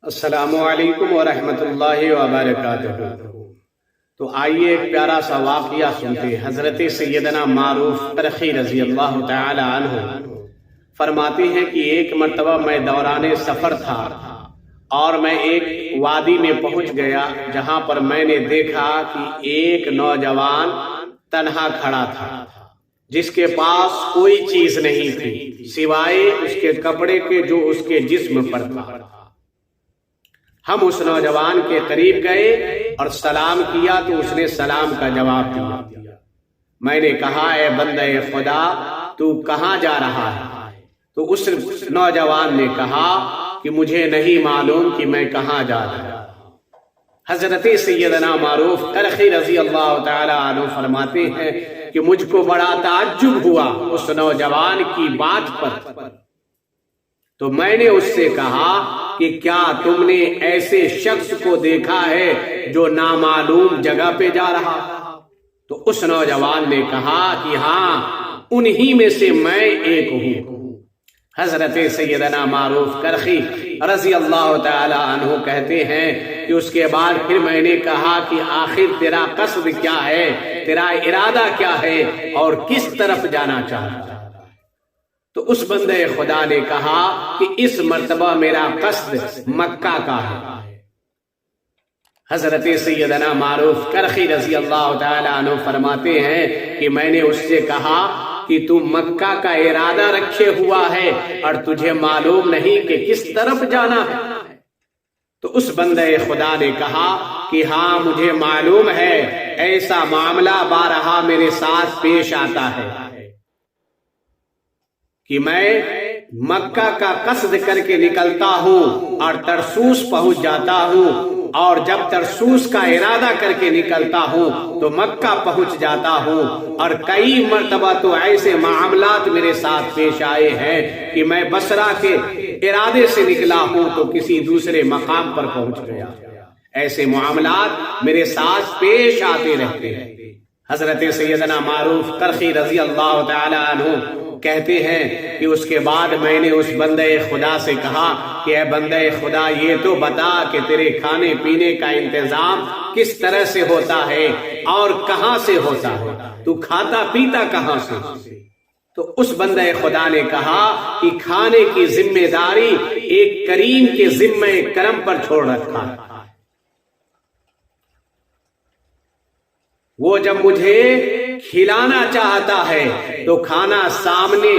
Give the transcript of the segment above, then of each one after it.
السلام علیکم ورحمۃ اللہ وبرکاتہ۔ تو آئیے ایک پیارا سا واقعہ سنتے ہیں۔ حضرت سیدنا معروف کرخی رضی اللہ تعالی عنہ فرماتے ہیں کہ ایک مرتبہ میں دوران سفر تھا اور میں ایک وادی میں پہنچ گیا جہاں پر میں نے دیکھا کہ ایک نوجوان تنہا کھڑا تھا جس کے پاس کوئی چیز نہیں تھی سوائے اس کے کپڑے کے جو اس کے جسم پر تھا۔ ہم اس نوجوان کے قریب گئے اور سلام کیا تو اس نے سلام کا جواب دیا۔ میں نے کہا اے بندے خدا تو کہاں جا رہا ہے؟ تو اس نوجوان نے کہا کہ مجھے نہیں معلوم کہ میں کہاں جا رہا ہوں۔ حضرت سیدنا معروف کرخی رضی اللہ تعالی عنہ فرماتے ہیں کہ مجھ کو بڑا تعجب ہوا اس نوجوان کی بات پر، تو میں نے اس سے کہا کہ کیا تم نے ایسے شخص کو دیکھا ہے جو نامعلوم جگہ پہ جا رہا؟ تو اس نوجوان نے کہا کہ ہاں انہی میں سے میں ایک ہوں۔ حضرت سیدنا معروف کرخی رضی اللہ تعالی عنہ کہتے ہیں کہ اس کے بعد پھر میں نے کہا کہ آخر تیرا قصد کیا ہے، تیرا ارادہ کیا ہے اور کس طرف جانا چاہتا ہے؟ تو اس بندے خدا نے کہا کہ اس مرتبہ میرا قصد مکہ کا ہے۔ حضرت سیدنا معروف کرخی رضی اللہ تعالی عنہ فرماتے ہیں کہ میں نے اس سے کہا کہ تو مکہ کا ارادہ رکھے ہوا ہے اور تجھے معلوم نہیں کہ کس طرف جانا ہے؟ تو اس بندے خدا نے کہا کہ ہاں مجھے معلوم ہے، ایسا معاملہ بارہا میرے ساتھ پیش آتا ہے کہ میں مکہ کا قصد کر کے نکلتا ہوں اور ترسوس پہنچ جاتا ہوں، اور جب ترسوس کا ارادہ کر کے نکلتا ہوں تو مکہ پہنچ جاتا ہوں، اور کئی مرتبہ تو ایسے معاملات میرے ساتھ پیش آئے ہیں کہ میں بصرہ کے ارادے سے نکلا ہوں تو کسی دوسرے مقام پر پہنچ گیا۔ ایسے معاملات میرے ساتھ پیش آتے رہتے ہیں۔ حضرت سیدنا معروف کرخی رضی اللہ تعالی عنہ کہتے ہیں کہ اس کے بعد میں نے اس بندے خدا سے کہا کہ اے بندے خدا یہ تو بتا کہ تیرے کھانے پینے کا انتظام کس طرح سے ہوتا ہے اور کہاں سے ہوتا ہے، تو کھاتا پیتا کہاں سے؟ تو اس بندے خدا نے کہا کہ کھانے کی ذمہ داری ایک کریم کے ذمہ کرم پر چھوڑ رکھا ہے۔ وہ جب مجھے کھلانا چاہتا ہے تو کھانا سامنے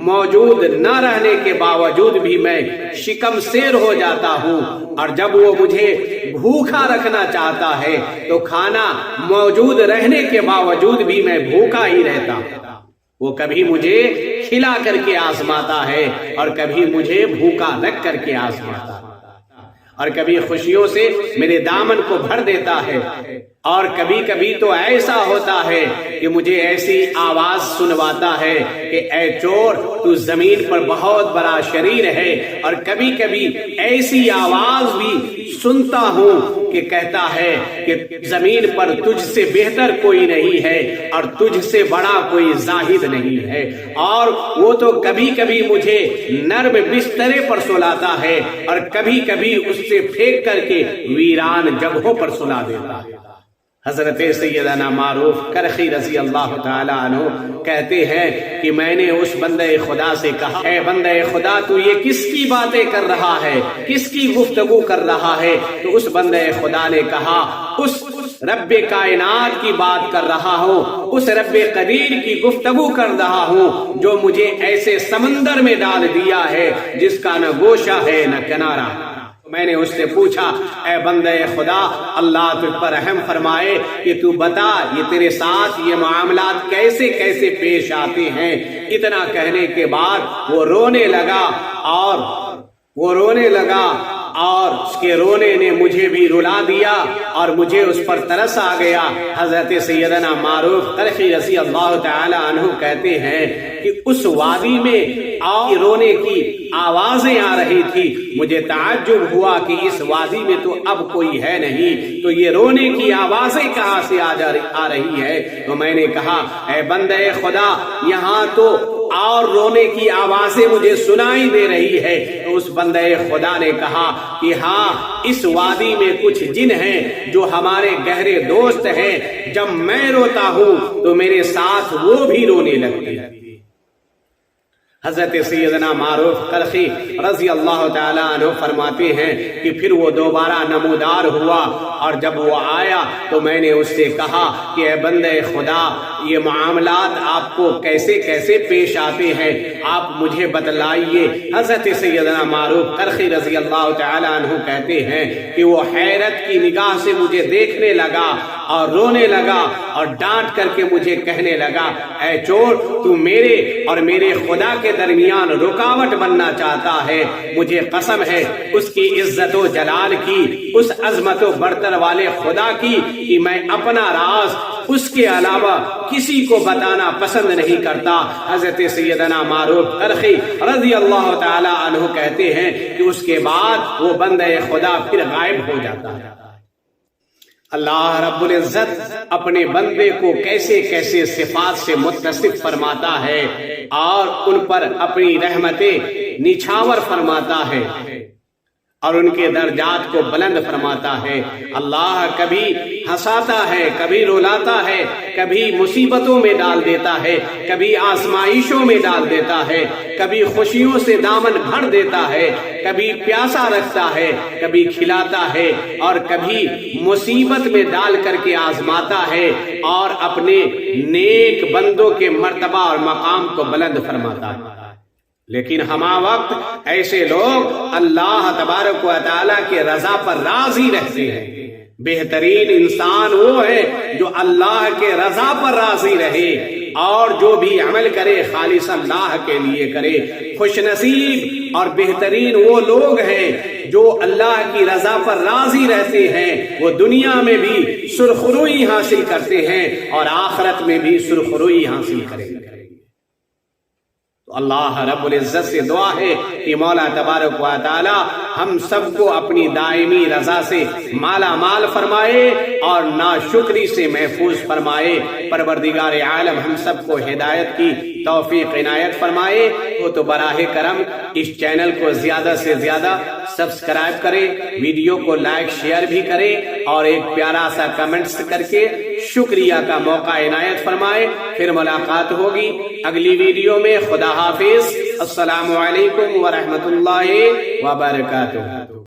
موجود نہ رہنے کے باوجود بھی میں شکم سیر ہو جاتا ہوں، اور جب وہ مجھے بھوکا رکھنا چاہتا ہے تو کھانا موجود رہنے کے باوجود بھی میں بھوکا ہی رہتا ہوں۔ وہ کبھی مجھے کھلا کر کے آزماتا ہے اور کبھی مجھے بھوکا رکھ کر کے آزماتا ہے، اور کبھی خوشیوں سے میرے دامن کو بھر دیتا ہے، اور کبھی کبھی تو ایسا ہوتا ہے کہ مجھے ایسی آواز سنواتا ہے کہ اے چور تو زمین پر بہت بڑا شریر ہے، اور کبھی کبھی ایسی آواز بھی سنتا ہوں کہ کہتا ہے کہ زمین پر تجھ سے بہتر کوئی نہیں ہے اور تجھ سے بڑا کوئی زاہد نہیں ہے، اور وہ تو کبھی کبھی مجھے نرم بسترے پر سلاتا ہے اور کبھی کبھی اس سے پھینک کر کے ویران جگہوں پر سلا دیتا ہے۔ حضرت سیدنا معروف کرخی رضی اللہ تعالی عنہ کہتے ہیں کہ میں نے اس بندے خدا سے کہا اے بندے خدا تو یہ کس کی باتیں کر رہا ہے، کس کی گفتگو کر رہا ہے؟ تو اس بندے خدا نے کہا اس رب کائنات کی بات کر رہا ہوں، اس رب قدیر کی گفتگو کر رہا ہوں جو مجھے ایسے سمندر میں ڈال دیا ہے جس کا نہ گوشہ ہے نہ کنارہ۔ میں نے اس سے پوچھا اے بندے خدا اللہ تجھ پر رحم فرمائے کہ تو بتا یہ تیرے ساتھ یہ معاملات کیسے کیسے پیش آتے ہیں؟ اتنا کہنے کے بعد وہ رونے لگا اور اس کے رونے نے مجھے بھی رلا دیا اور مجھے اس پر ترس آ گیا۔ حضرت سیدنا معروف کرخی رضی اللہ تعالی عنہ کہتے ہیں کہ اس وادی میں رونے کی آوازیں آ رہی تھی، مجھے تعجب ہوا کہ اس وادی میں تو اب کوئی ہے نہیں، تو یہ رونے کی آوازیں کہاں سے آ رہی ہے؟ تو میں نے کہا اے بندے خدا یہاں تو اور رونے کی آوازیں مجھے سنائی دے رہی ہے۔ تو اس بندے خدا نے کہا کہ ہاں، اس وادی میں کچھ جن ہیں جو ہمارے گہرے دوست ہیں، جب میں روتا ہوں تو میرے ساتھ وہ بھی رونے لگتے ہیں۔ حضرت سیدنا معروف کرخی رضی اللہ تعالیٰ عنہ فرماتے ہیں کہ پھر وہ دوبارہ نمودار ہوا، اور جب وہ آیا تو میں نے اس سے کہا کہ اے بندے خدا، یہ معاملات آپ کو کیسے کیسے پیش آتے ہیں، آپ مجھے بتلائیے۔ حضرت سیدنا معروف کرخی رضی اللہ تعالیٰ عنہ کہتے ہیں کہ وہ حیرت کی نگاہ سے مجھے دیکھنے لگا اور رونے لگا اور ڈانٹ کر کے مجھے کہنے لگا، اے چور، تو میرے اور میرے خدا کے درمیان رکاوٹ بننا چاہتا ہے۔ مجھے قسم ہے اس کی عزت و جلال کی، اس عظمت و برتر والے خدا کی، کہ میں اپنا راز اس کے علاوہ کسی کو بتانا پسند نہیں کرتا۔ حضرت سیدنا معروف کرخی رضی اللہ تعالی عنہ کہتے ہیں کہ اس کے بعد وہ بندے خدا پھر غائب ہو جاتا ہے۔ اللہ رب العزت اپنے بندے کو کیسے کیسے صفات سے متصف فرماتا ہے اور ان پر اپنی رحمتیں نچھاور فرماتا ہے اور ان کے درجات کو بلند فرماتا ہے۔ اللہ کبھی ہنساتا ہے، کبھی رلاتا ہے، کبھی مصیبتوں میں ڈال دیتا ہے، کبھی آزمائشوں میں ڈال دیتا ہے، کبھی خوشیوں سے دامن بھر دیتا ہے، کبھی پیاسا رکھتا ہے، کبھی کھلاتا ہے، اور کبھی مصیبت میں ڈال کر کے آزماتا ہے اور اپنے نیک بندوں کے مرتبہ اور مقام کو بلند فرماتا ہے۔ لیکن ہمہ وقت ایسے لوگ اللہ تبارک و تعالیٰ کے رضا پر راضی رہتے ہیں۔ بہترین انسان وہ ہے جو اللہ کے رضا پر راضی رہے اور جو بھی عمل کرے خالص اللہ کے لیے کرے۔ خوش نصیب اور بہترین وہ لوگ ہیں جو اللہ کی رضا پر راضی رہتے ہیں، وہ دنیا میں بھی سرخروئی حاصل کرتے ہیں اور آخرت میں بھی سرخروئی حاصل کریں گے۔ تو اللہ رب العزت سے دعا ہے کہ مولا تبارک و تعالی ہم سب کو اپنی دائمی رضا سے مالا مال فرمائے اور ناشکری سے محفوظ فرمائے۔ پروردگار عالم ہم سب کو ہدایت کی توفیق عنایت فرمائے۔ وہ تو براہ کرم اس چینل کو زیادہ سے زیادہ سبسکرائب کرے، ویڈیو کو لائک شیئر بھی کرے اور ایک پیارا سا کمنٹس کر کے شکریہ کا موقع عنایت فرمائے۔ پھر ملاقات ہوگی اگلی ویڈیو میں۔ خدا حافظ۔ السلام علیکم ورحمۃ اللہ وبرکاتہ۔